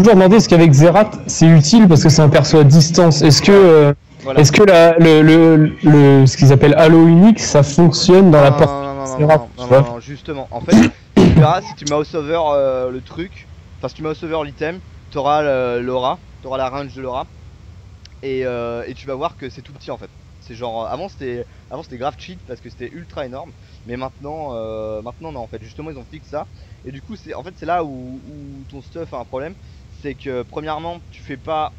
toujours demandé est-ce qu'avec Xerath c'est utile parce que c'est un perso à distance. Est-ce que Voilà. est-ce que ce qu'ils appellent Halo Unique ça fonctionne dans la porte non, justement. En fait, tu verras si tu mouse over le truc, enfin si tu mouse over l'item, t'auras l'aura, t'auras la range de l'aura, et tu vas voir que c'est tout petit en fait. C'est genre avant c'était grave cheat parce que c'était ultra énorme, mais maintenant non en fait justement ils ont fixé ça, et du coup c'est en fait c'est là où ton stuff a un problème, c'est que premièrement tu fais pas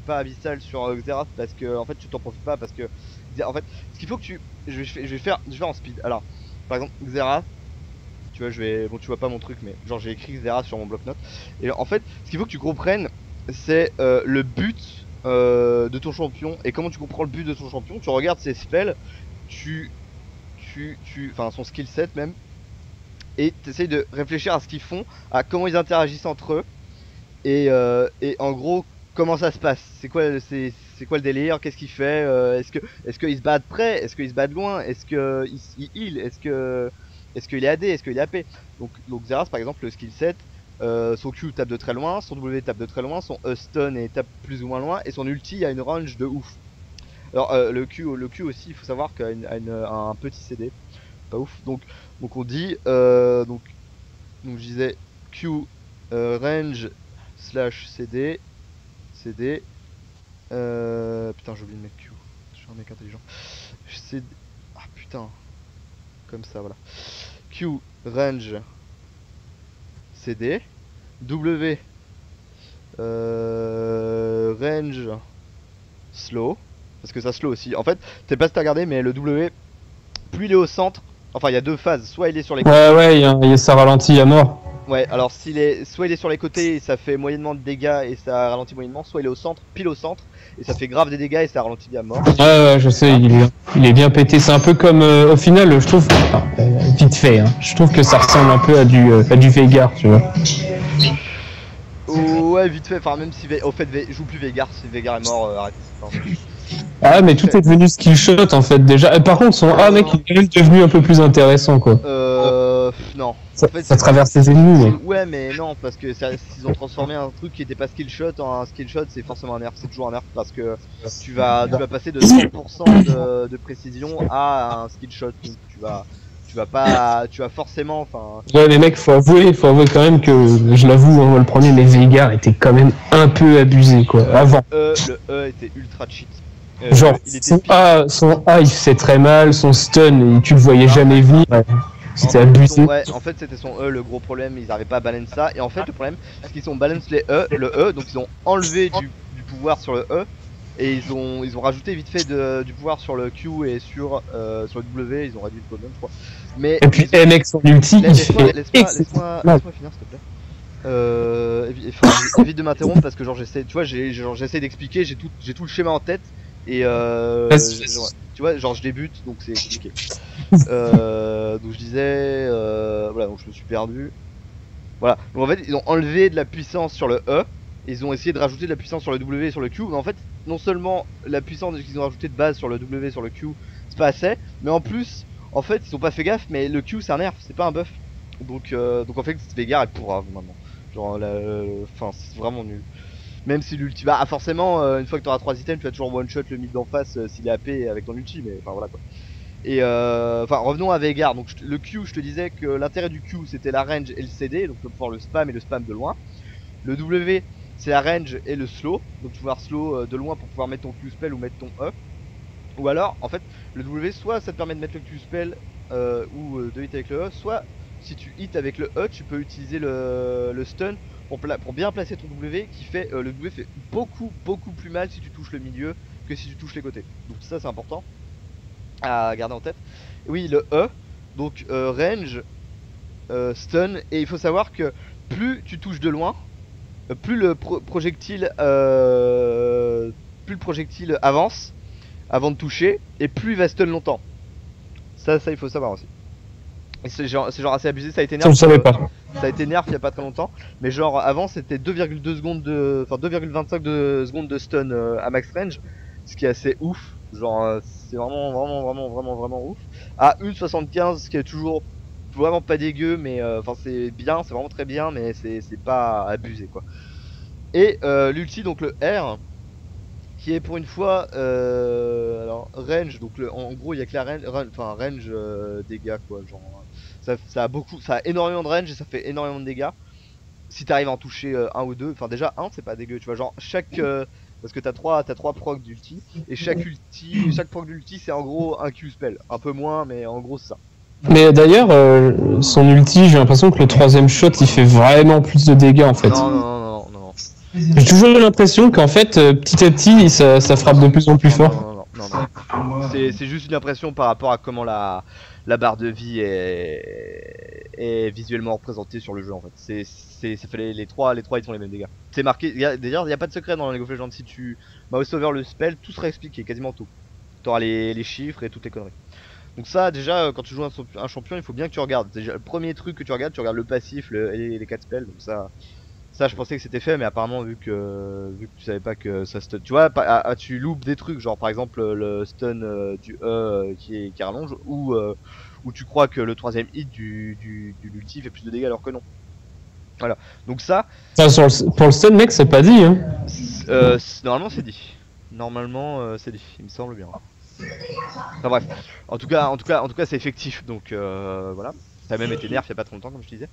abyssal sur Xerath parce que en fait tu t'en profites pas parce que en fait ce qu'il faut que je vais faire en speed. Alors par exemple Xerath, tu vois bon tu vois pas mon truc mais genre j'ai écrit Xerath sur mon bloc-notes, et en fait ce qu'il faut que tu comprennes c'est le but de ton champion. Et comment tu comprends le but de ton champion? Tu regardes ses spells, enfin son skill set même, et tu essayes de réfléchir à ce qu'ils font, à comment ils interagissent entre eux, et en gros comment ça se passe. C'est quoi le délire? Qu'est-ce qu'il fait? Est-ce qu'ils se battent près? Est-ce qu'ils se battent loin? Est-ce qu'il heal? Est-ce qu'il est AD? Est-ce qu'il est AP? Donc Xerath par exemple, le skill set, son Q tape de très loin, son W tape de très loin, son E stun et tape plus ou moins loin, et son ulti a une range de ouf. Alors le Q aussi, il faut savoir qu'il a un petit CD, pas ouf. Donc on dit donc je disais Q range slash CD putain j'ai oublié de mettre Q. Je suis un mec intelligent. Ah putain, comme ça voilà. Q range CD, W range slow, parce que ça slow aussi. En fait, t'es pas si t'as regardé, mais le W, plus il est au centre, enfin il y a deux phases, soit il est sur les côtés. Ouais, ça ralentit à mort. Ouais, alors soit il est sur les côtés et ça fait moyennement de dégâts et ça ralentit moyennement, soit il est au centre, pile au centre, et ça fait grave des dégâts et ça ralentit à mort. Ouais, je sais, il est bien pété. C'est un peu comme au final, je trouve, vite fait, hein, je trouve que ça ressemble un peu à du Veigar, tu vois. Ouais, vite fait, enfin même si au fait joue plus Veigar, si Veigar est mort, arrête. Enfin, ah mais tout est devenu skill shot en fait déjà. Et par contre son A mec il est quand même devenu un peu plus intéressant quoi. Non. Ça, en fait, ça traverse les ennemis mais... Ouais mais non, parce que s'ils ont transformé un truc qui était pas skill shot en un skill shot, c'est forcément un nerf, c'est toujours un nerf, parce que tu vas passer de 100% de précision à un skill shot, donc tu vas forcément, enfin... Ouais mais mec faut avouer quand même que, je l'avoue hein, le premier, mais Veigar était quand même un peu abusé quoi, avant. Le E était ultra cheat. Genre son A il faisait très mal, son stun tu le voyais jamais venir. C'était abusé. Ouais, en fait c'était son E le gros problème, ils n'arrivaient pas à balance ça, et en fait le problème c'est qu'ils ont balance le E, donc ils ont enlevé du pouvoir sur le E, et ils ont rajouté vite fait du pouvoir sur le Q et sur le W, ils ont réduit le volume je crois. Mais et puis mec son ulti laisse-moi finir s'il te plaît. Évite de m'interrompre parce que genre j'essaie, tu vois, j'essaie d'expliquer, j'ai tout le schéma en tête, et tu vois, genre je débute donc c'est compliqué. Donc je disais, voilà, donc je me suis perdu. Voilà, donc en fait ils ont enlevé de la puissance sur le E, et ils ont essayé de rajouter de la puissance sur le W et sur le Q, mais en fait non seulement la puissance qu'ils ont rajouté de base sur le W et sur le Q c'est pas assez, mais en plus en fait ils ont pas fait gaffe, mais le Q c'est un nerf, c'est pas un buff. Donc en fait Veigar est pourrave maintenant. Genre enfin c'est vraiment nul. Même si l'ulti, bah forcément une fois que t'auras 3 items tu vas toujours one shot le mid d'en face s'il est AP avec ton ulti, mais enfin voilà quoi. Et enfin revenons à Veigar, donc le Q je te disais que l'intérêt du Q c'était la range et le CD, donc tu vas pouvoir le spam et le spam de loin. Le W c'est la range et le slow, donc tu vas pouvoir slow de loin pour pouvoir mettre ton Q spell ou mettre ton E. Ou alors en fait le W soit ça te permet de mettre le Q spell ou de hit avec le E, soit si tu hit avec le E tu peux utiliser le stun pour bien placer ton W, qui fait le W fait beaucoup plus mal si tu touches le milieu que si tu touches les côtés. Donc ça c'est important à garder en tête. Oui, le E, donc range, stun, et il faut savoir que plus tu touches de loin, plus le projectile avance avant de toucher, et plus il va stun longtemps. Ça il faut savoir aussi. Et c'est genre assez abusé, ça a été nerf. Je savais pas. Ça a été nerf il y a pas très longtemps, mais genre avant c'était 2,2 secondes de, enfin 2,25 secondes de stun à max range, ce qui est assez ouf. Genre c'est vraiment ouf. À 1,75, ce qui est toujours vraiment pas dégueu, mais enfin c'est bien, c'est vraiment très bien, mais c'est pas abusé quoi. Et l'ulti, donc le R, qui est pour une fois alors range, donc en gros il y a que la range dégâts quoi, genre ça a énormément de range et ça fait énormément de dégâts. Si t'arrives à en toucher un ou deux, enfin déjà un c'est pas dégueu, tu vois, genre chaque parce que t'as trois procs d'ulti et chaque proc d'ulti c'est en gros un Q spell, un peu moins mais en gros c'est ça. Mais d'ailleurs, son ulti, j'ai l'impression que le troisième shot il fait vraiment plus de dégâts en fait. Non. J'ai toujours eu l'impression qu'en fait, petit à petit, ça frappe de plus en plus fort. Non. C'est juste une impression par rapport à comment la barre de vie est visuellement représentée sur le jeu en fait. Ça fait les trois ils font les mêmes dégâts. C'est marqué, d'ailleurs il n'y a pas de secret dans League of Legends, si tu mouse over le spell, tout sera expliqué, quasiment tout. T'auras les chiffres et toutes les conneries. Donc ça déjà quand tu joues un champion il faut bien que tu regardes. Déjà, le premier truc que tu regardes le passif et les 4 spells, donc ça je pensais que c'était fait, mais apparemment vu que tu savais pas que ça stun, tu vois, tu loupes des trucs, genre par exemple le stun du E qui rallonge, ou tu crois que le troisième hit du l'ulti fait plus de dégâts alors que non. Voilà, donc ça. Pour le stun mec c'est pas dit hein. Normalement c'est dit. Normalement c'est dit, il me semble bien. Enfin bref, en tout cas c'est effectif, donc voilà. Ça a même été nerf il y a pas trop longtemps comme je te disais.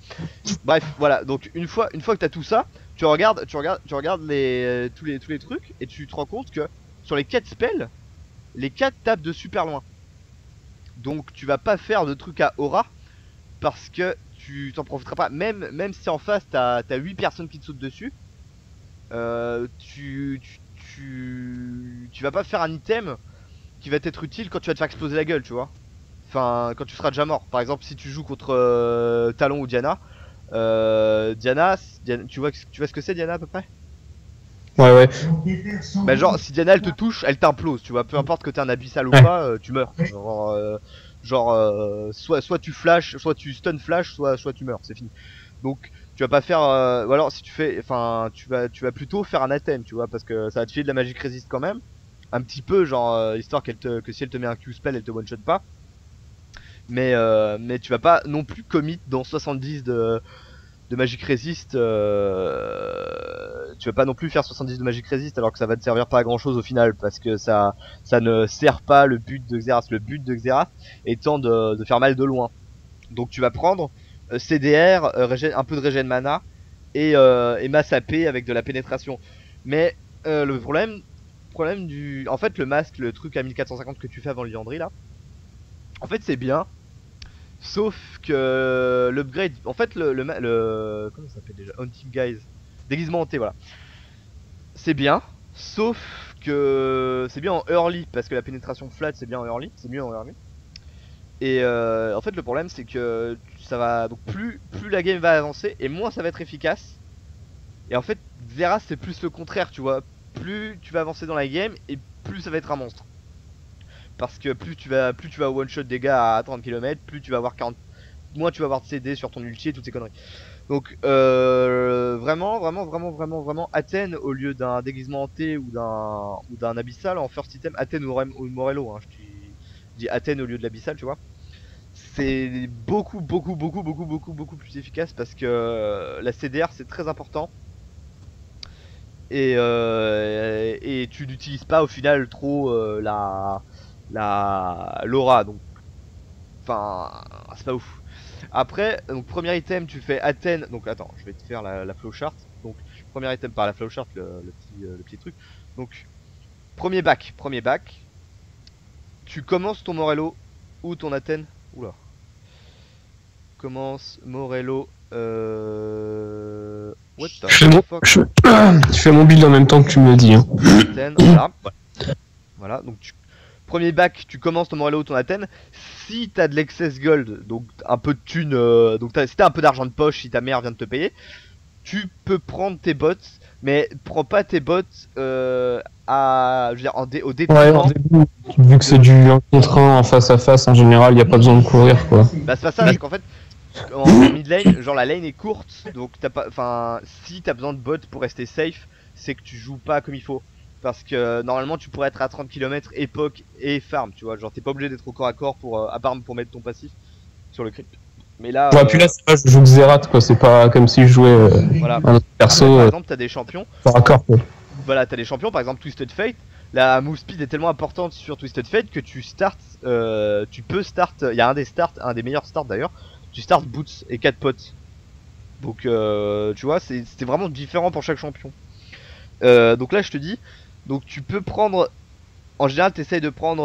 Bref, voilà, donc une fois que t'as tout ça, tu regardes tous les trucs et tu te rends compte que sur les 4 spells, les 4 tapent de super loin. Donc tu vas pas faire de trucs à aura parce que tu t'en profiteras pas. Même si en face t'as 8 personnes qui te sautent dessus, tu vas pas faire un item qui va t'être utile quand tu vas te faire exploser la gueule, tu vois. Enfin, quand tu seras déjà mort. Par exemple, si tu joues contre Talon ou Diana, Diana, tu vois ce que c'est Diana à peu près? Ouais. Bah genre, si Diana elle te touche, elle t'implose, tu vois. Peu importe que t'es un abyssal ou pas, tu meurs. Soit tu flash, soit tu stun flash, soit tu meurs, c'est fini. Donc tu vas pas faire, ou alors si tu fais, enfin tu vas plutôt faire un athème, tu vois, parce que ça va te filer de la magic resist quand même, un petit peu, genre histoire que si elle te met un Q spell, elle te one shot pas. Mais tu vas pas non plus commit dans 70 de Magic Resist. Tu vas pas non plus faire 70 de Magic Resist alors que ça va te servir pas à grand chose au final, parce que ça ne sert pas le but de Xerath. Le but de Xerath étant de faire mal de loin. Donc tu vas prendre CDR, un peu de régène mana et masse AP avec de la pénétration. Mais le problème du... En fait le masque, le truc à 1450 que tu fais avant le Liandry là, en fait c'est bien, sauf que l'upgrade, en fait comment ça s'appelle déjà, Hunting Guys, déguisement hanté, voilà, c'est bien, sauf que c'est bien en early, parce que la pénétration flat c'est bien en early, c'est mieux en early. Et en fait le problème c'est que ça va, donc plus la game va avancer et moins ça va être efficace. Et en fait Xerath c'est plus le contraire, tu vois, plus tu vas avancer dans la game et plus ça va être un monstre. Parce que plus tu vas one shot dégâts à 30 km, plus tu vas avoir 40, moins tu vas avoir de CD sur ton ulti et toutes ces conneries. Donc vraiment Athènes au lieu d'un déguisement hanté ou d'un abyssal en first item, Athènes ou Morello, hein, je dis Athènes au lieu de l'abyssal, tu vois. C'est beaucoup plus efficace parce que la CDR c'est très important. Et tu n'utilises pas au final trop l'aura, donc enfin c'est pas ouf. Après, donc premier item tu fais Athènes, donc attends je vais te faire la flowchart. Donc premier item par la flowchart, le petit truc. Donc premier bac, tu commences ton Morello ou ton Athènes. Oula, commence Morello what the fuck. Je fais mon build en même temps que tu me le dis hein. Athènes, voilà, donc premier bac, tu commences ton Morello ou ton Athènes. Si t'as de l'excess gold, donc un peu de thune, donc si t'as un peu d'argent de poche, si ta mère vient de te payer, tu peux prendre tes bots, mais prends pas tes bots au détriment. Ouais, vu que c'est du 1 contre 1 en face à face, en général, y a pas besoin de courir quoi. Bah c'est pas ça, c'est qu'en fait, en mid lane, genre la lane est courte, donc t'as pas, enfin, si t'as besoin de bots pour rester safe, c'est que tu joues pas comme il faut. Parce que normalement tu pourrais être à 30 km époque et farm, tu vois, genre t'es pas obligé d'être au corps à corps pour à part pour mettre ton passif sur le crit. Mais là, ouais, puis là c'est pas je joue Xerath quoi, c'est pas comme si je jouais voilà. un autre perso. Après, par exemple, t'as des champions. Par accord quoi. Voilà, t'as des champions, par exemple Twisted Fate. La move speed est tellement importante sur Twisted Fate que tu peux start. Il y a un des meilleurs starts d'ailleurs. Tu start Boots et 4 potes. Donc tu vois, c'était vraiment différent pour chaque champion. Donc là, je te dis, donc tu peux prendre. En général, t'essayes de prendre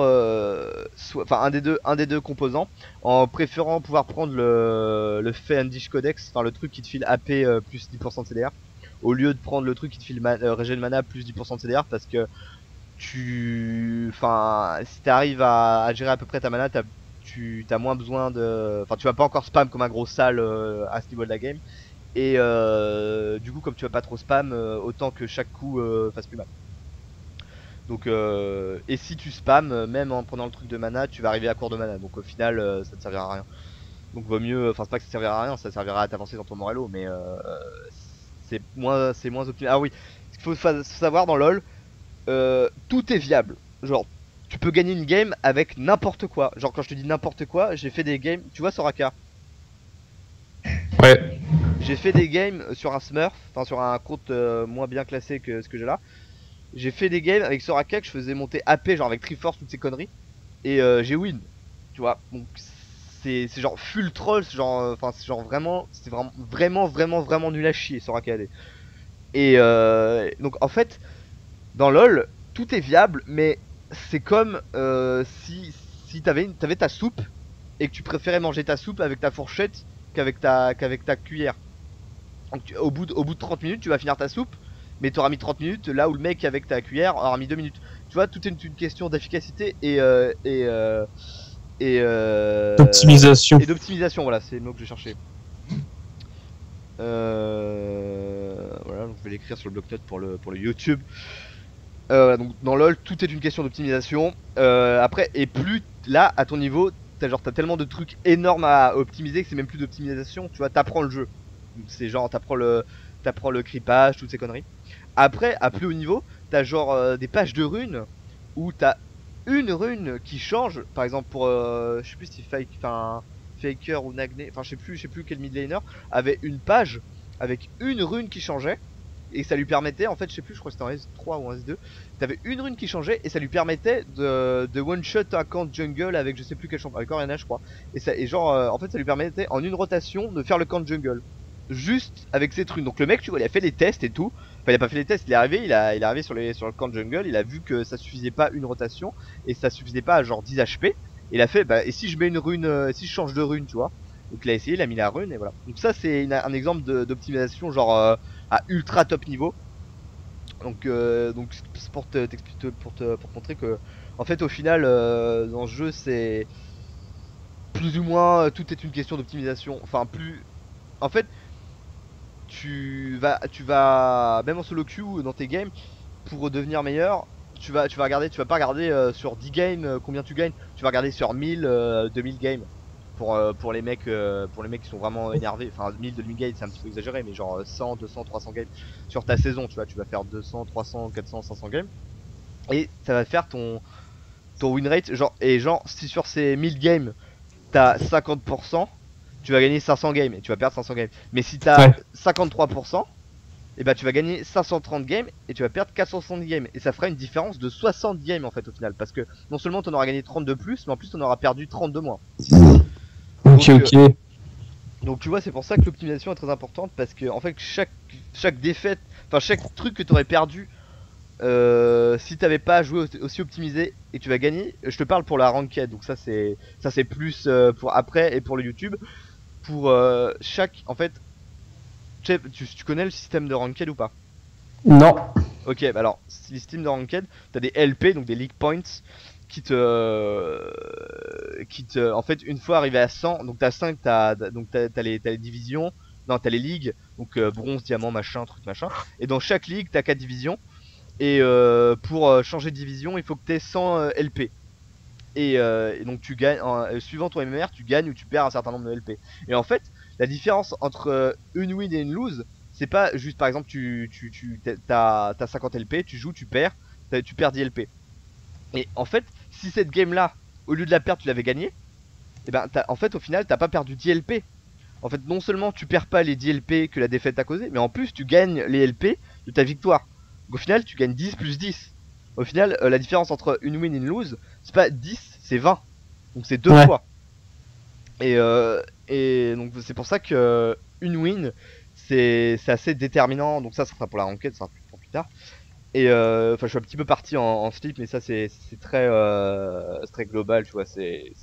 un des deux composants, en préférant pouvoir prendre le Fendish Codex, enfin le truc qui te file AP plus 10% de CDR, au lieu de prendre le truc qui te file régène mana plus 10% de CDR, parce que si t'arrives à gérer à peu près ta mana, t'as moins besoin de, tu vas pas encore spam comme un gros sale à ce niveau de la game, et du coup comme tu vas pas trop spam, autant que chaque coup fasse plus mal. Donc et si tu spam, même en prenant le truc de mana, tu vas arriver à court de mana. Donc au final, ça te servira à rien. Donc vaut mieux, enfin c'est pas que ça servira à rien, ça servira à t'avancer dans ton Morello, mais c'est moins optimal. Ah oui, ce qu'il faut savoir dans LoL, tout est viable. Genre, tu peux gagner une game avec n'importe quoi. Genre quand je te dis n'importe quoi, j'ai fait des games. Tu vois Soraka? Ouais. J'ai fait des games sur un Smurf, enfin sur un compte moins bien classé que ce que j'ai là. J'ai fait des games avec Soraka que je faisais monter AP, genre avec Triforce, toutes ces conneries. Et j'ai win. Tu vois, donc c'est genre full troll, genre, c'est genre vraiment, c'était vraiment nul à chier Soraka AD. Et donc en fait, dans LoL, tout est viable, mais c'est comme si t'avais ta soupe et que tu préférais manger ta soupe avec ta fourchette qu'avec ta cuillère. Donc au bout de 30 minutes, tu vas finir ta soupe, mais t'auras mis 30 minutes là où le mec avec ta cuillère aura mis 2 minutes. Tu vois, tout est une question d'efficacité et d'optimisation. Et d'optimisation, voilà, c'est le mot que je cherchais. Voilà, donc je vais l'écrire sur le bloc-notes pour le YouTube. Donc dans LoL, tout est une question d'optimisation. Après, et plus là, à ton niveau, t'as tellement de trucs énormes à optimiser que c'est même plus d'optimisation. Tu vois, t'apprends le jeu. C'est genre, t'apprends le creepage, toutes ces conneries. Après, à plus haut niveau, t'as genre des pages de runes où t'as une rune qui change. Par exemple, pour je sais plus si Faker ou Nagné, enfin je sais plus quel mid laner avait une page avec une rune qui changeait. Et ça lui permettait, en fait, je sais plus, je crois que c'était en S3 ou en S2. T'avais une rune qui changeait et ça lui permettait de one shot un camp jungle avec je sais plus quel champion, avec Orianna, je crois. Et genre, en fait, ça lui permettait en une rotation de faire le camp jungle. Juste avec cette rune. Donc le mec, tu vois, il a fait les tests et tout. Enfin, il a pas fait les tests, il est arrivé, il est arrivé sur le camp jungle. Il a vu que ça suffisait pas une rotation et ça suffisait pas à genre 10 HP. Et il a fait, bah, et si je mets une rune, si je change de rune, tu vois. Donc il a essayé, il a mis la rune et voilà. Donc ça, c'est un exemple d'optimisation, genre à ultra top niveau. Donc c'est pour te montrer que en fait au final dans ce jeu c'est plus ou moins tout est une question d'optimisation. Enfin plus en fait tu vas même en solo queue dans tes games pour devenir meilleur. Tu vas regarder, tu vas pas regarder sur 10 games combien tu gagnes. Tu vas regarder sur 1000 2000 games. Pour les mecs qui sont vraiment énervés, enfin 1000 games c'est un petit peu exagéré, mais genre 100, 200, 300 games sur ta saison, tu vois, tu vas faire 200, 300, 400, 500 games et ça va faire ton win rate, genre, et genre si sur ces 1000 games t'as 50%, tu vas gagner 500 games et tu vas perdre 500 games. Mais si t'as 53%, et bah tu vas gagner 530 games et tu vas perdre 470 games. Et ça fera une différence de 60 games en fait au final. Parce que non seulement t'en auras gagné 30 de plus, mais en plus t'en auras perdu 30 de moins. Ok, ok. Donc tu vois, c'est pour ça que l'optimisation est très importante. Parce que en fait chaque défaite, enfin chaque truc que t'aurais perdu si t'avais pas joué aussi optimisé et tu vas gagner. Je te parle pour la ranked, donc ça c'est plus pour après et pour le YouTube. Pour chaque, en fait, tu connais le système de ranked ou pas? Non. Ok, bah alors, le système de ranked, t'as des LP, donc des League Points, qui te, en fait, une fois arrivé à 100, donc t'as 5, t'as les divisions, non, t'as les ligues, donc bronze, diamant, machin, truc, machin, et dans chaque ligue, t'as 4 divisions, et pour changer de division, il faut que t'aies 100 LP. Et donc tu gagnes, suivant ton MMR, tu gagnes ou tu perds un certain nombre de LP. Et en fait, la différence entre une win et une lose, c'est pas juste par exemple t'as 50 LP, tu joues, tu perds 10 LP. Et en fait, si cette game là, au lieu de la perdre, tu l'avais gagnée, et ben en fait au final t'as pas perdu 10 LP, en fait, non seulement tu perds pas les 10 LP que la défaite a causé, mais en plus tu gagnes les LP de ta victoire. Donc, au final, tu gagnes 10 plus 10. Au final, la différence entre une win et une lose, c'est pas 10, c'est 20. Donc c'est 2 fois. Et donc c'est pour ça que une win, c'est assez déterminant. Donc ça sera pour la ranked, ça sera pour plus tard. Et enfin, je suis un petit peu parti en slip, mais ça c'est très global, tu vois. C'est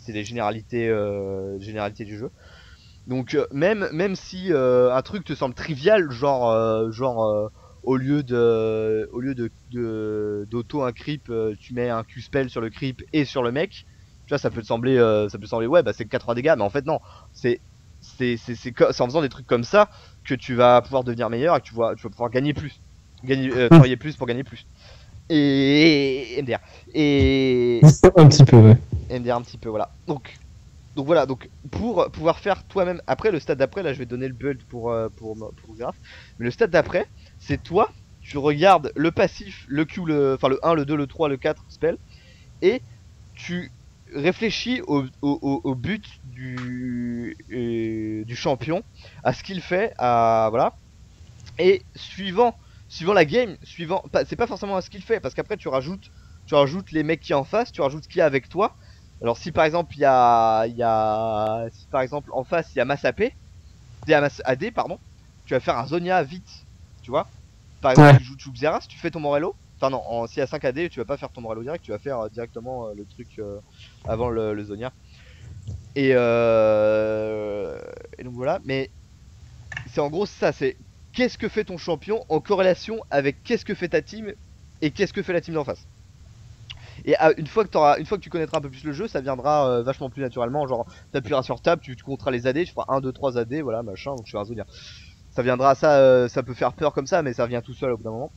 des généralités du jeu. Donc même si un truc te semble trivial, genre au lieu de d'auto un creep, tu mets un Q-spell sur le creep et sur le mec. Tu vois, ça peut te sembler ouais, bah c'est 80 dégâts, mais en fait non, c'est en faisant des trucs comme ça que tu vas pouvoir devenir meilleur et que tu vas pouvoir gagner plus, travailler plus pour gagner plus. Et MDR et un petit peu, ouais. MDR un petit peu, voilà. Donc voilà, donc pour pouvoir faire toi-même, après le stade d'après, là je vais donner le build pour Xerath, mais le stade d'après, c'est toi, tu regardes le passif, le Q, enfin le 1, le 2, le 3, le 4 spell, et tu réfléchis au but du champion, à ce qu'il fait, voilà, et suivant la game, c'est pas forcément à ce qu'il fait, parce qu'après tu rajoutes les mecs qui est en face, tu rajoutes ce qu'il y a avec toi. Alors si par exemple si par exemple en face il y a Massapé, AD pardon, tu vas faire un Zonia vite, tu vois. Par exemple tu joues Xerath, tu fais ton Morello. Enfin non, s'il y a 5 AD, tu vas pas faire ton Morello direct, tu vas faire directement le truc avant le Zonia. Et donc voilà, mais c'est en gros ça, c'est qu'est-ce que fait ton champion en corrélation avec qu'est-ce que fait ta team et qu'est-ce que fait la team d'en face. Et une fois que tu connaîtras un peu plus le jeu, ça viendra vachement plus naturellement. Genre, t'appuieras sur tab, tu compteras les AD, tu feras 1, 2, 3 AD, voilà, machin, donc je fais un Zonia. Ça viendra, ça peut faire peur comme ça, mais ça vient tout seul au bout d'un moment.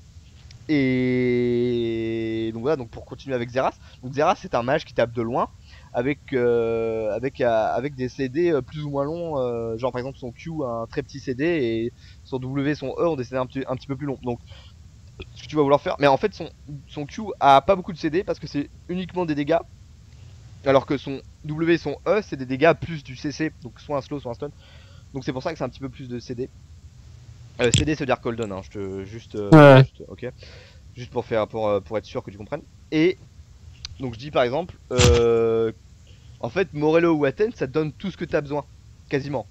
Et donc voilà, donc pour continuer avec Xerath. Donc Xerath, c'est un mage qui tape de loin avec des CD plus ou moins longs. Genre par exemple son Q a un très petit CD et son W, son E ont des CD un petit peu plus longs. Donc ce que tu vas vouloir faire, mais en fait son Q a pas beaucoup de CD parce que c'est uniquement des dégâts, alors que son W et son E c'est des dégâts plus du CC, donc soit un slow soit un stun. Donc c'est pour ça que c'est un petit peu plus de CD. CD c'est dire cooldown, hein, juste ok, juste pour être sûr que tu comprennes. Et donc je dis par exemple en fait Morello ou Athènes ça te donne tout ce que tu as besoin quasiment.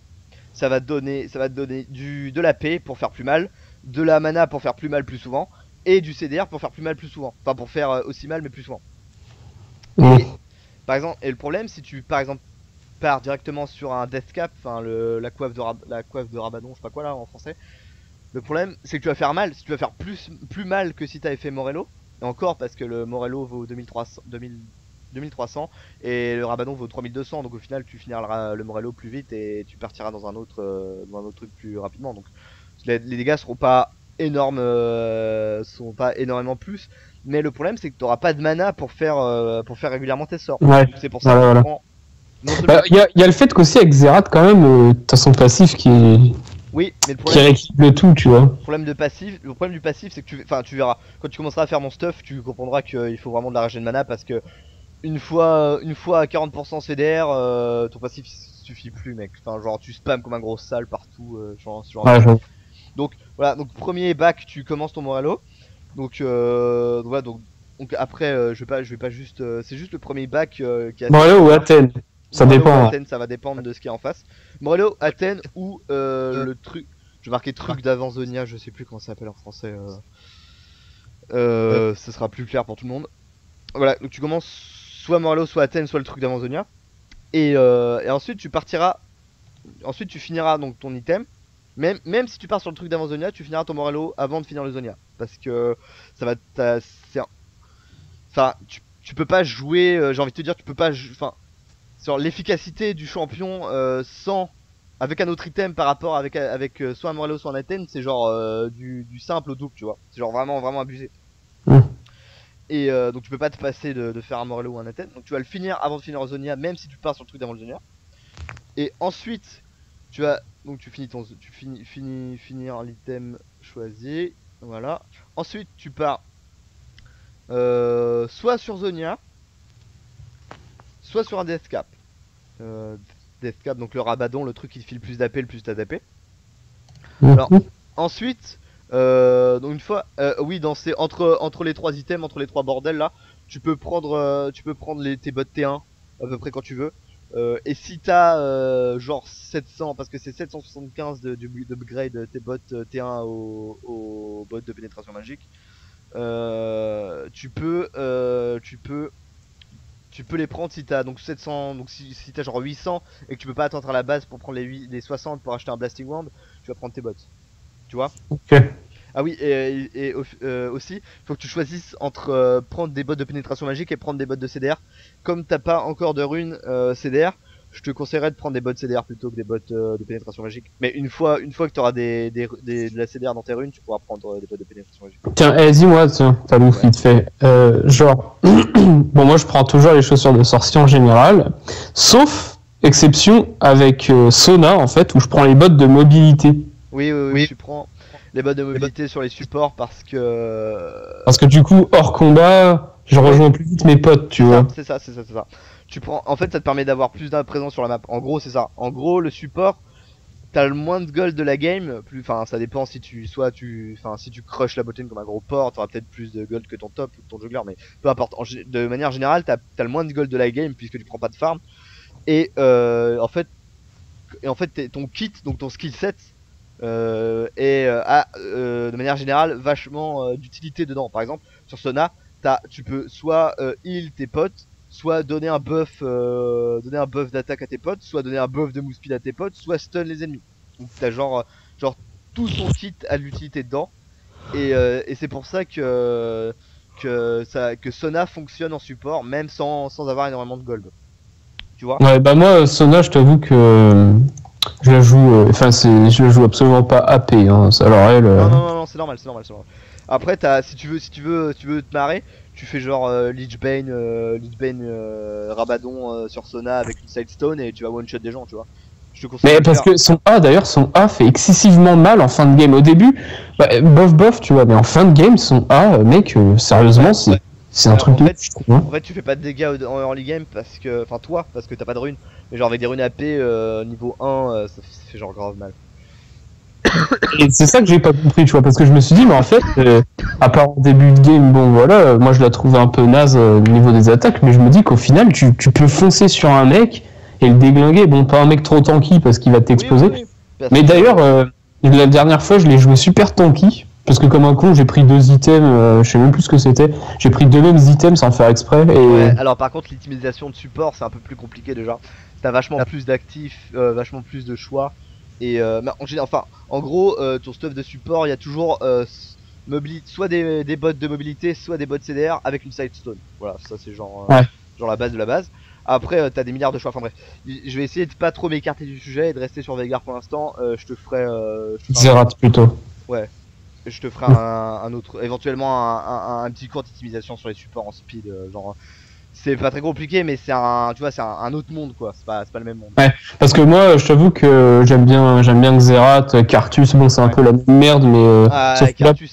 Ça va te donner de la paix pour faire plus mal, de la mana pour faire plus mal plus souvent, et du CDR pour faire plus mal plus souvent. Enfin pour faire aussi mal mais plus souvent. Et par exemple, et le problème si tu par exemple pars directement sur un death cap, enfin la coiffe de Rabadon, je sais pas quoi là en français. Le problème c'est que tu vas faire mal, si tu vas faire plus mal que si tu avais fait Morello. Et encore parce que le Morello vaut 2300 et le Rabadon vaut 3200, donc au final tu finiras le Morello plus vite et tu partiras dans un autre truc plus rapidement. Donc les dégâts seront pas énormes, pas énormément plus, mais le problème c'est que tu auras pas de mana pour faire régulièrement tes sorts. Ouais. C'est pour ça que tu prends. Il y a le fait qu'aussi avec Xerath quand même, t'as son passif qui oui, mais le problème, qui rééquilibre le tout, tu vois. Le problème du passif, c'est que tu verras quand tu commenceras à faire mon stuff, tu comprendras qu'il faut vraiment de la régène de mana parce que une fois à 40% CDR, ton passif suffit plus, mec. Enfin, genre tu spams comme un gros sale partout, donc voilà, donc premier bac, tu commences ton Morello. Donc voilà, donc après je vais pas juste c'est juste le premier bac qui a Morello ou Athènes. Ça dépend. Athènes, ça va dépendre de ce qu'il y a en face. Morello, Athènes ou le truc. Je vais marquer truc d'Avanzonia, je sais plus comment ça s'appelle en français. Ce sera plus clair pour tout le monde. Voilà, donc tu commences soit Morello, soit Athènes, soit le truc d'Avanzonia. Et ensuite tu partiras. Ensuite tu finiras donc ton item. Même si tu pars sur le truc d'Avanzonia, tu finiras ton Morello avant de finir le Zonia. Parce que ça va. Enfin, tu peux pas jouer. J'ai envie de te dire, tu peux pas. Enfin. Sur l'efficacité du champion avec un autre item par rapport avec soit un Morello soit un Athènes, c'est genre du simple au double, tu vois. C'est genre vraiment abusé. Et donc tu peux pas te passer de faire un Morello ou un Athènes. Donc tu vas le finir avant de finir Zonia, même si tu pars sur le truc d'avant le Zonia. Et ensuite tu finis l'item choisi. Voilà. Ensuite tu pars soit sur Zonia, soit sur un Death Cap. Death Cap, donc le Rabadon, le truc qui te file plus d'AP, le plus t'as d'AP. Alors, ensuite, donc une fois, oui, entre les 3 items, entre les 3 bordels là, tu peux prendre tes bots T1 à peu près quand tu veux. Et si t'as genre 700, parce que c'est 775 d'upgrade tes bots T1 au bot de pénétration magique, tu peux les prendre si t'as donc 700, donc si t'as genre 800 et que tu peux pas attendre à la base pour prendre les 60 pour acheter un Blasting Wand, tu vas prendre tes bots. Tu vois? Ok. Ah oui, et aussi, faut que tu choisisses entre prendre des bots de pénétration magique et prendre des bots de CDR. Comme t'as pas encore de runes CDR, je te conseillerais de prendre des bots CDR plutôt que des bots de pénétration magique. Mais une fois que tu auras de la CDR dans tes runes, tu pourras prendre des bots de pénétration magique. Tiens, dis-moi, t'as l'ouf vite fait. Genre, bon, moi je prends toujours les chaussures de sorcier en général, sauf exception avec Sona en fait, où je prends les bottes de mobilité. Oui, tu prends les bots de mobilité sur les supports parce que. Parce que du coup, hors combat, je rejoins plus vite mes potes, tu vois. C'est ça. Tu prends, en fait, ça te permet d'avoir plus de présence sur la map. En gros, c'est ça. En gros, le support, t'as le moins de gold de la game. Enfin, ça dépend si tu crush la botlane comme un gros porc, t'auras peut-être plus de gold que ton top ou ton jungler, mais peu importe. De manière générale, t'as le moins de gold de la game puisque tu prends pas de farm. Et en fait, ton kit, donc ton skill set, a de manière générale vachement d'utilité dedans. Par exemple, sur Sona, tu peux soit heal tes potes, soit donner un buff d'attaque à tes potes, soit donner un buff de move speed à tes potes, soit stun les ennemis. Donc t'as genre tout son kit a de l'utilité dedans. Et c'est pour ça que Sona fonctionne en support même sans avoir énormément de gold. Tu vois? Ouais, bah moi, Sona, je t'avoue que je la joue, je la joue absolument pas AP. Hein. Alors elle. Non, c'est normal. Après, si tu veux te marrer, tu fais genre Lich Bane Rabadon sur Sona avec une Sidestone et tu vas one shot des gens, tu vois. Je te conseille. Mais parce que son A fait excessivement mal en fin de game. Au début, bof, tu vois, mais en fin de game, son A, mec, sérieusement, c'est un truc de ouf, je trouve. Hein. En fait, tu fais pas de dégâts en early game parce que t'as pas de runes. Mais genre avec des runes AP niveau 1, ça fait genre grave mal. Et c'est ça que j'ai pas compris, tu vois, parce que je me suis dit, mais en fait, à part en début de game, bon voilà, moi je la trouve un peu naze au niveau des attaques, mais je me dis qu'au final, tu peux foncer sur un mec et le déglinguer. Bon, pas un mec trop tanky parce qu'il va t'exploser. Oui. Mais d'ailleurs, la dernière fois, je l'ai joué super tanky, parce que comme un con, j'ai pris 2 items, je sais même plus ce que c'était, j'ai pris 2 mêmes items sans faire exprès. Et... Ouais, alors par contre, l'optimisation de support, c'est un peu plus compliqué déjà. T'as vachement plus d'actifs, vachement plus de choix. Et en gros, ton stuff de support, il y a toujours soit des bots de mobilité, soit des bots CDR avec une sidestone. Voilà, ça c'est genre la base de la base. Après, t'as des milliards de choix. Enfin bref, je vais essayer de pas trop m'écarter du sujet et de rester sur Veigar pour l'instant. Je te ferai. Zerat plutôt. Ouais. Je te ferai un autre, éventuellement un petit cours d'optimisation sur les supports en speed, genre. C'est pas très compliqué, mais c'est un autre monde quoi, c'est pas le même monde. Ouais, parce que moi je t'avoue que j'aime bien Xerath, Carthus, bon c'est un peu la même merde, mais Carthus,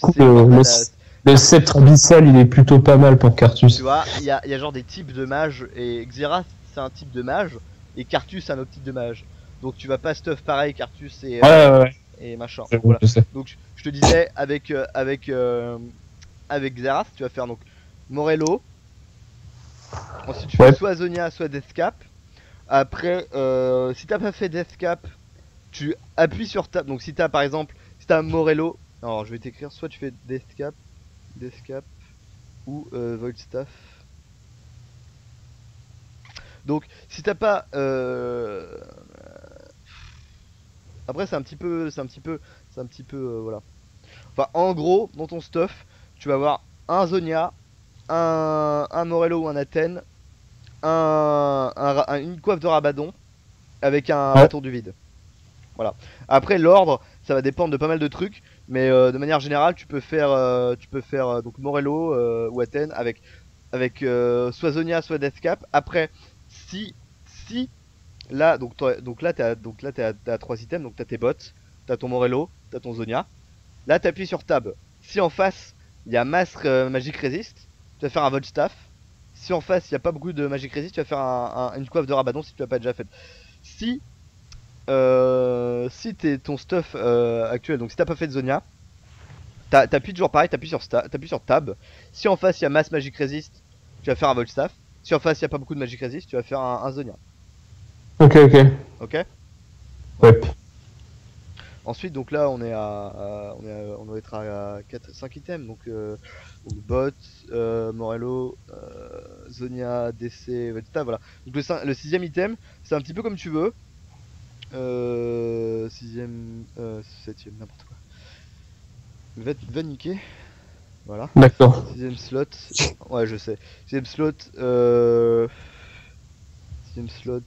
le sceptre abyssal il est plutôt pas mal pour Carthus. Tu vois, il y a genre des types de mages, et Xerath c'est un type de mage, et Carthus c'est un autre type de mage. Donc tu vas pas stuff pareil Carthus et machin. Voilà. Donc je te disais avec Xerath tu vas faire donc Morello. Ensuite tu fais soit Zonia soit Deathcap. Après si t'as pas fait Deathcap, tu appuies sur tab. Donc si t'as par exemple, si t'as Morello, alors je vais t'écrire soit tu fais Deathcap ou Voidstaff. Donc si t'as pas après c'est un petit peu voilà. Enfin en gros dans ton stuff tu vas avoir un Zonia, un Morello ou un Athènes, une coiffe de Rabadon avec un bâton du vide. Voilà. Après l'ordre, ça va dépendre de pas mal de trucs, mais de manière générale, tu peux faire donc Morello ou Athènes avec soit Zonia, soit Deathcap. Après, si là, donc là t'as 3 items, donc t'as tes bots, t'as ton Morello, t'as ton Zonia. Là, t'appuies sur Tab. Si en face il y a Mass Magic Resist, tu vas faire un Voidstaff. Si en face il n'y a pas beaucoup de Magic Resist, tu vas faire une coiffe de Rabadon si tu l'as pas déjà fait. Si si t'es ton stuff actuel, donc si t'as pas fait de Zonia, t'appuies toujours pareil, t'appuies sur Tab. Si en face il y a Mass Magic Resist, tu vas faire un Volstaff. Si en face il y a pas beaucoup de Magic Resist, tu vas faire un Zonia. Ok. Ok. Ouais. Ensuite, donc là, on doit être à 5 items. Donc, Bot, Morello, Zonia, DC, Volstaff, voilà. Donc le 6ème item, c'est un petit peu comme tu veux. 6ème, 7ème, n'importe quoi. Va niquer. Voilà. D'accord. 6ème slot. Ouais, je sais. 6ème slot. 6ème slot.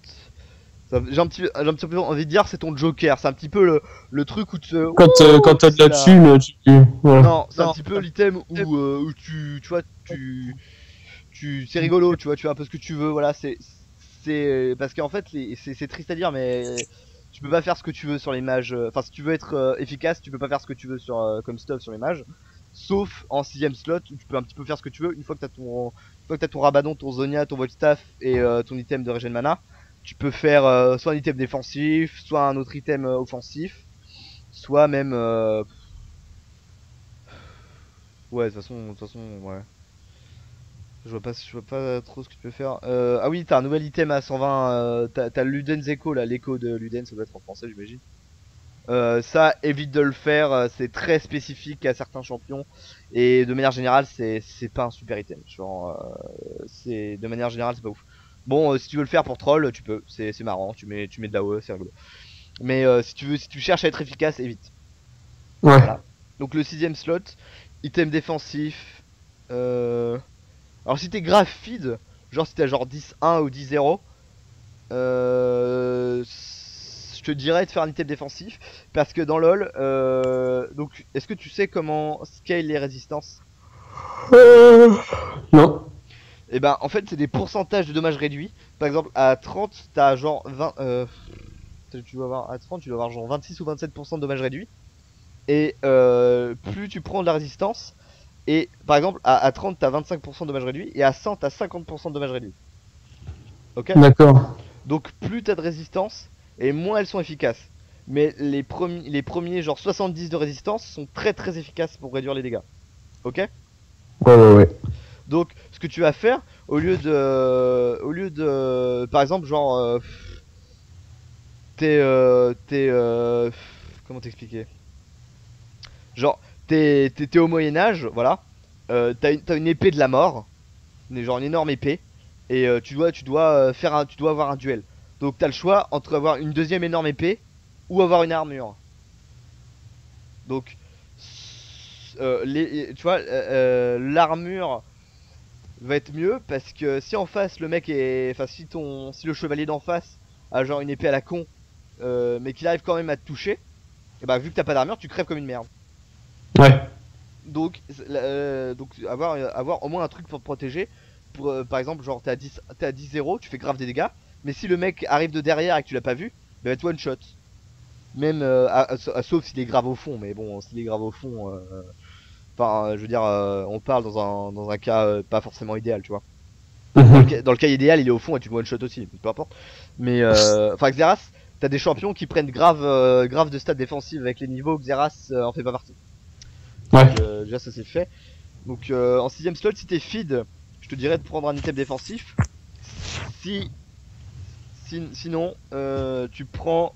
J'ai un petit peu envie de dire, c'est ton Joker. C'est un petit peu le truc où tu. Quand t'as de la thune, voilà. Non, c'est un petit peu l'item où tu vois, c'est rigolo, tu vois, tu fais un peu ce que tu veux. Voilà, c'est parce qu'en fait, c'est triste à dire, mais tu peux pas faire ce que tu veux sur les mages. Enfin, si tu veux être efficace, tu peux pas faire ce que tu veux sur comme stuff sur les mages. Sauf en 6ème slot où tu peux un petit peu faire ce que tu veux. Une fois que t'as ton Rabadon, ton Zonia, ton Volstaff et ton item de régène mana, tu peux faire soit un item défensif, soit un autre item offensif, soit même ouais, de toute façon, ouais. Je vois pas trop ce que tu peux faire. Ah oui, t'as un nouvel item à 120. T'as Luden's Echo là, l'écho de Luden, ça doit être en français, j'imagine. Ça, évite de le faire. C'est très spécifique à certains champions et de manière générale, c'est pas un super item. Genre, c'est de manière générale, c'est pas ouf. Bon, si tu veux le faire pour troll, tu peux. C'est marrant. Tu mets de la AOE, c'est rigolo. Mais si tu cherches à être efficace, évite. Ouais. Voilà. Donc le 6ème slot, item défensif. Alors si t'es grave feed, genre si t'as genre 10-1 ou 10-0, je te dirais de faire un item défensif. Parce que dans LoL, donc est-ce que tu sais comment scale les résistances? Non. Et ben en fait c'est des pourcentages de dommages réduits. Par exemple à 30 t'as genre 20... tu dois avoir, à 30 tu dois avoir genre 26 ou 27% de dommages réduits. Et plus tu prends de la résistance, et par exemple à 30 t'as 25% de dommages réduits, et à 100 t'as 50% de dommages réduits. Ok. D'accord. Donc plus t'as de résistance, et moins elles sont efficaces. Mais les premiers genre 70 de résistance sont très très efficaces pour réduire les dégâts. Ok. Ouais. Donc ce que tu vas faire, au lieu de par exemple genre comment t'expliquer? Genre t'es au Moyen-Âge, voilà. T'as une épée de la mort, genre une énorme épée, et tu dois avoir un duel. Donc t'as le choix entre avoir une deuxième énorme épée ou avoir une armure. Donc tu vois, l'armure va être mieux parce que si en face le mec est, enfin si le chevalier d'en face a genre une épée à la con, mais qu'il arrive quand même à te toucher, et bah vu que t'as pas d'armure, tu crèves comme une merde. Ouais. Donc avoir au moins un truc pour te protéger. Pour, par exemple, genre t'es à 10-0, tu fais grave des dégâts. Mais si le mec arrive de derrière et que tu l'as pas vu, bah va te one shot. Même sauf s'il est grave au fond. Mais bon, s'il est grave au fond, enfin, je veux dire, on parle dans un cas pas forcément idéal, tu vois. Dans le cas idéal, il est au fond et tu le one shot aussi, peu importe. Mais enfin, Xerath, t'as des champions qui prennent grave de stats défensives avec les niveaux. Xerath en fait pas partie. Ouais. Donc, déjà ça c'est fait. Donc en 6ème slot, si t'es feed, je te dirais de prendre un item défensif. Sinon tu prends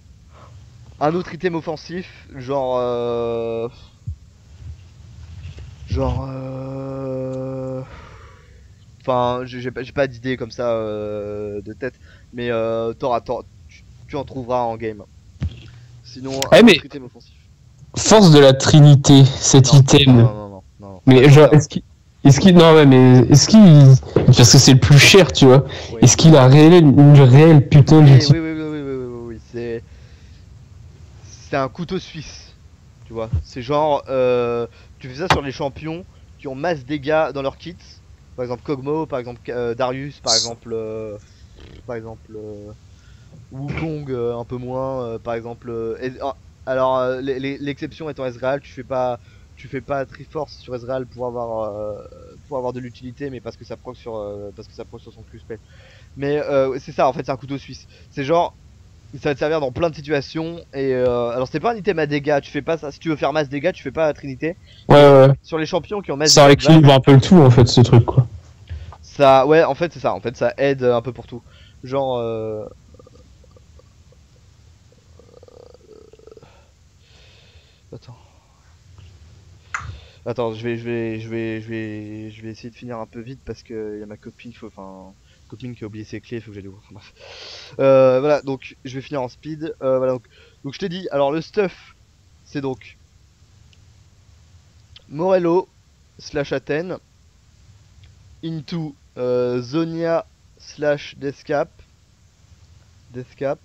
un autre item offensif, enfin j'ai pas d'idée comme ça de tête, mais tu en trouveras en game. Sinon un autre item offensif. Force de la Trinité, cet item. Non. Mais genre, non, ouais, mais est-ce qu'il, parce que c'est le plus cher, tu vois. Oui. Est-ce qu'il a une réelle putain d'utilité? Oui, c'est un couteau suisse, tu vois. C'est genre, tu fais ça sur les champions qui ont masse dégâts dans leur kit. Par exemple Kog'Maw, par exemple Darius, par exemple Wukong, un peu moins, par exemple. Alors l'exception étant Ezreal, tu fais pas Triforce sur Ezreal pour avoir de l'utilité, mais parce que ça proc sur son Q-spell. Mais c'est ça en fait, c'est un couteau suisse. C'est genre Ça va te servir dans plein de situations. Et alors c'est pas un item à dégâts, tu fais pas ça. Si tu veux faire masse dégâts, tu fais pas Trinité. Ouais. Sur les champions qui ont masse Ça rééquilibre un peu le tout en fait ce truc quoi. Ça, ouais, en fait c'est ça. En fait ça aide un peu pour tout. Genre. Attends. Attends, je vais essayer de finir un peu vite parce que y a ma copine, copine qui a oublié ses clés, faut que j'aille voir. Bref. Voilà, donc je vais finir en speed. Voilà, donc je t'ai dit, alors le stuff, c'est donc Morello / Athènes into Zonia / Deathcap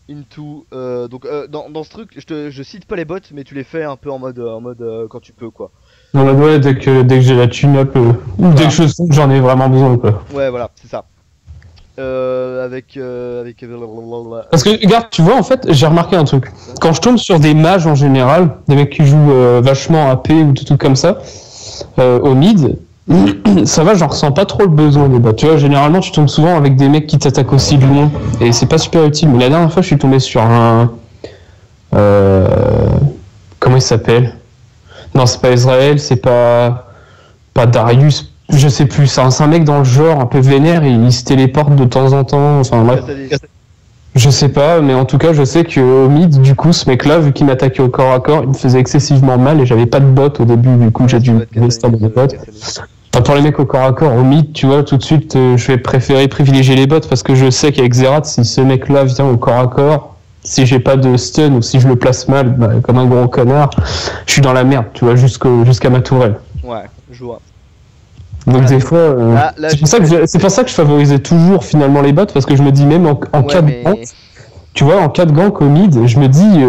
into donc dans ce truc je cite pas les bots mais tu les fais un peu en mode quand tu peux quoi. Non mais ouais, dès que j'ai la thune up ou voilà. Dès que je sens que j'en ai vraiment besoin quoi. Ouais voilà c'est ça. Avec parce que regarde tu vois en fait j'ai remarqué un truc. Quand je tombe sur des mages en général, des mecs qui jouent vachement AP ou tout comme ça au mid, ça va, j'en ressens pas trop le besoin des bots. Tu vois, généralement, tu tombes souvent avec des mecs qui t'attaquent aussi de loin et c'est pas super utile. Mais la dernière fois, je suis tombé sur un. Comment il s'appelle? Non, c'est pas Israël, c'est pas Darius, je sais plus. C'est un mec dans le genre un peu vénère et il se téléporte de temps en temps. Enfin, bref. Je sais pas, mais en tout cas, je sais qu'au mid, du coup, ce mec-là, vu qu'il m'attaquait au corps à corps, il me faisait excessivement mal et j'avais pas de bot au début. Du coup, j'ai dû installer des bots. Enfin, pour les mecs au corps à corps, au mid, tu vois, tout de suite, je vais préférer privilégier les bots parce que je sais qu'avec Xerath, si ce mec-là vient au corps à corps, si j'ai pas de stun ou si je le place mal, bah, comme un gros connard, je suis dans la merde, tu vois, jusqu'à ma tourelle. Ouais, je vois. Donc des fois, c'est pour ça que je favorisais toujours finalement les bots parce que je me dis même en cas de gank, tu vois, en cas de gank au mid, je me dis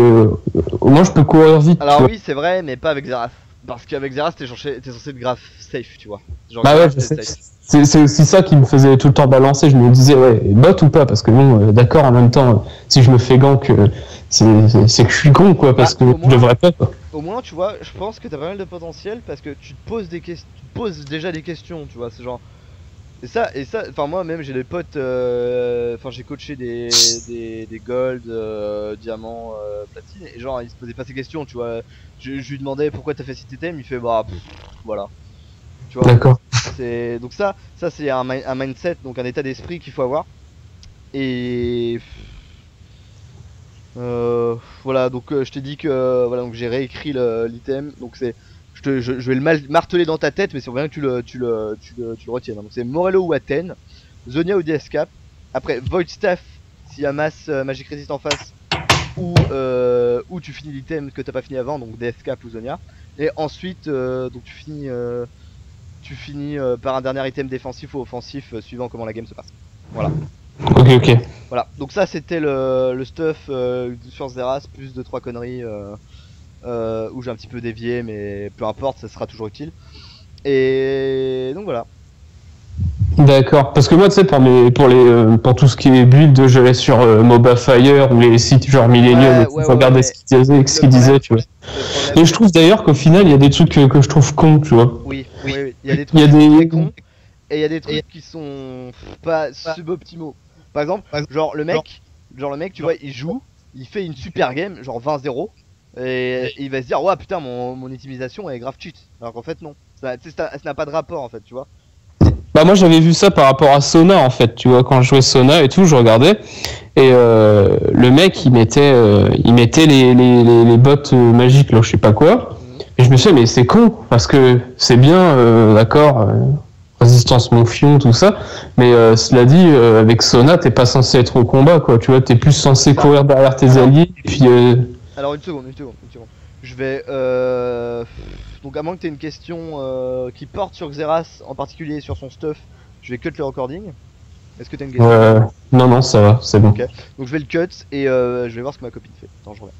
au moins je peux courir vite. Alors oui, c'est vrai, mais pas avec Xerath. Parce qu'avec Xerath, t'es censé être grave safe, tu vois. Genre, bah ouais, c'est aussi ça qui me faisait tout le temps balancer. Je me disais, ouais, bot ou pas? Parce que bon, d'accord, en même temps, si je me fais gank, c'est que je suis con, quoi, parce que je devrais pas, quoi. Au moins, tu vois, je pense que t'as pas mal de potentiel parce que tu te poses déjà des questions, tu vois. C'est genre. Et ça, enfin, moi même j'ai des potes, enfin, j'ai coaché des gold, diamants, platine, et genre, ils se posaient pas ces questions, tu vois. Je lui demandais pourquoi t'as fait cet item, il fait bah, voilà. Tu vois. D'accord. Donc ça c'est un mindset, donc un état d'esprit qu'il faut avoir. Et voilà, donc je t'ai dit que voilà, donc j'ai réécrit l'item, donc c'est je vais le marteler dans ta tête, mais c'est bien que tu le retiennes. Donc c'est Morello ou Athènes, Zonia ou Deathcap. Après Void Staff s'il y a masse magique résiste en face, ou tu finis l'item que t'as pas fini avant, donc Deathcap ou Zonia. Et ensuite donc tu finis par un dernier item défensif ou offensif suivant comment la game se passe. Voilà. Ok. Voilà, donc ça c'était le stuff sur Xerath, plus de 3 conneries où j'ai un petit peu dévié, mais peu importe, ça sera toujours utile. Et donc voilà. D'accord, parce que moi tu sais pour tout ce qui est build, je laisse sur Mobafire ou les sites genre Millennium, regarder ce qu'ils disaient, tu vois. Et je trouve d'ailleurs qu'au final il y a des trucs que je trouve cons, tu vois. Oui, il y a des trucs très cons et il y a des trucs qui sont pas suboptimaux. Par exemple, genre le mec, tu vois, il joue, il fait une super game, genre 20-0, et il va se dire ouais putain mon optimisation est grave cheat, alors qu'en fait non, ça n'a pas de rapport en fait, tu vois. Bah moi j'avais vu ça par rapport à Sona en fait, tu vois, quand je jouais Sona et tout, je regardais et le mec il mettait les bots magiques là, je sais pas quoi, et je me suis dit mais c'est con parce que c'est bien d'accord, résistance monfion tout ça, mais cela dit avec Sona t'es pas censé être au combat quoi, tu vois, t'es plus censé courir derrière tes alliés et puis alors une seconde. Je vais donc à moins que tu aies une question qui porte sur Xerath, en particulier sur son stuff, je vais cut le recording. Est-ce que tu as une question? Non, ça va, c'est bon. Ok, donc je vais le cut et je vais voir ce que ma copine fait. Attends, je reviens.